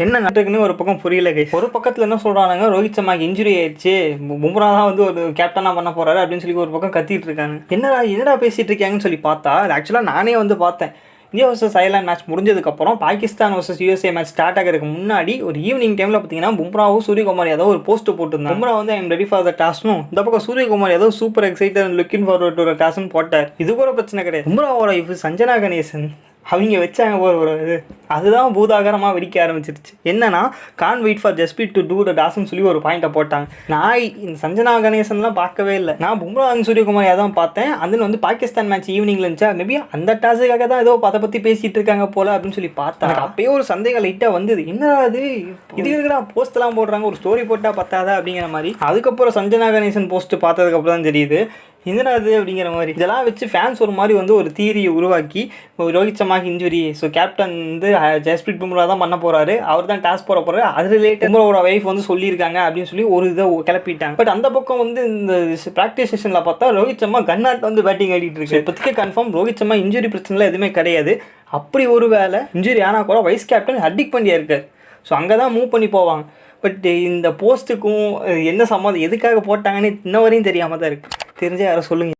என்ன நடக்குன்னு ஒரு பக்கம் புரியல கைஸ். ஒரு பக்கத்தில் என்ன சொல்கிறாங்க, ரோஹித் சர்மாக்கு இன்ஜுரி ஆயிடுச்சு, பும்ரா தான் வந்து ஒரு கேப்டனாக பண்ண போகிறாரு அப்படின்னு சொல்லி ஒரு பக்கம் கத்திட்டு இருக்காங்க. என்னடா பேசிகிட்டு இருக்காங்கன்னு சொல்லி பார்த்தா, அது ஆக்சுவலாக நானே வந்து பார்த்தேன். இந்தியா வர்சஸ் அயர்லாந்து மேட்ச் முடிஞ்சதுக்கப்புறம் Pakistan versus USA match start ஆகிறதுக்கு முன்னாடி ஒரு ஈவினிங் டைமில் பார்த்தீங்கன்னா பும்ராவும் சூரியகுமார் யாதவ் ஒரு போஸ்ட் போட்டிருந்தாங்க. பும்ரா வந்து ஐம் ரெடி ஃபார் த டாஸ்னும், இந்த பக்கம் Suryakumar Yadav super excited and looking forward to டாஸ்னு போட்டார். இது கூட பிரச்சனை கிடையாது. பும்ராவோட இஃப் சஞ்சனா கணேசன் அவங்க வச்சாங்க ஒரு இது, அதுதான் பூதாகரமாக வெடிக்க ஆரம்பிச்சிருச்சு. என்னன்னா, can't wait for Jasprit to do the டாஸ்ன்னு சொல்லி ஒரு பாயிண்ட்டை போட்டாங்க. நான் இந்த சஞ்சனா கணேசன்லாம் பார்க்கவே இல்லை. நான் பும்ரா சூரியகுமார் யாதவ் பார்த்தேன். அதில் வந்து பாகிஸ்தான் மேட்ச் ஈவினிங்ல இருந்துச்சா, மேபி அந்த டாஸுக்காக தான் ஏதோ அதை பற்றி பேசிகிட்டு இருக்காங்க போல அப்படின்னு சொல்லி பார்த்தேன். அப்பயே ஒரு சந்தேகம் லைட்டாக வந்தது, என்ன அது இது இருக்கிறா போஸ்ட்லாம் போடுறாங்க, ஒரு ஸ்டோரி போட்டால் பத்தாதா அப்படிங்கிற மாதிரி. அதுக்கப்புறம் சஞ்சனா கணேசன் போஸ்ட் பார்த்ததுக்கப்புறம் தான் தெரியுது என்னடா அது அப்படிங்கிற மாதிரி. இதெல்லாம் வச்சு ஃபேன்ஸ் ஒரு மாதிரி வந்து ஒரு தியரியை உருவாக்கி, ரோஹித் சர்மாக்கு இன்ஜுரி, ஸோ கேப்டன் வந்து ஜஸ்பிரீத் பும்ரா தான் பண்ண போகிறாரு, அவர் தான் டாஸ் போட போகிறாரு, அது ரிலேட்டட் பும்ராவோட வைஃப் வந்து சொல்லியிருக்காங்க அப்படின்னு சொல்லி ஒரு இதை கிளப்பிட்டாங்க. பட் அந்த பக்கம் வந்து இந்த ப்ராக்டிஸ் செஷனில் பார்த்தா ரோஹித் சர்மா கன்னாட் வந்து பேட்டிங் ஆடிட்டு இருக்கு. இப்போதைக்கு கன்ஃபார்ம் ரோஹித் சர்மா இன்ஜுரி பிரச்சனைலாம் எதுவுமே கிடையாது. அப்படி ஒரு வேலை இன்ஜுரி ஆனால் கூட வைஸ் கேப்டன் ஹர்திக் பாண்டியா இருக்கார், ஸோ அங்கே தான் மூவ் பண்ணி போவாங்க. பட் இந்த போஸ்ட்டுக்கும் என்ன சம்மந்தம், எதுக்காக போட்டாங்கன்னு இன்ன வரையும் தெரியாமல் தான் இருக்குது. தெரிஞ்சால் யாரும் சொல்லுங்கள்.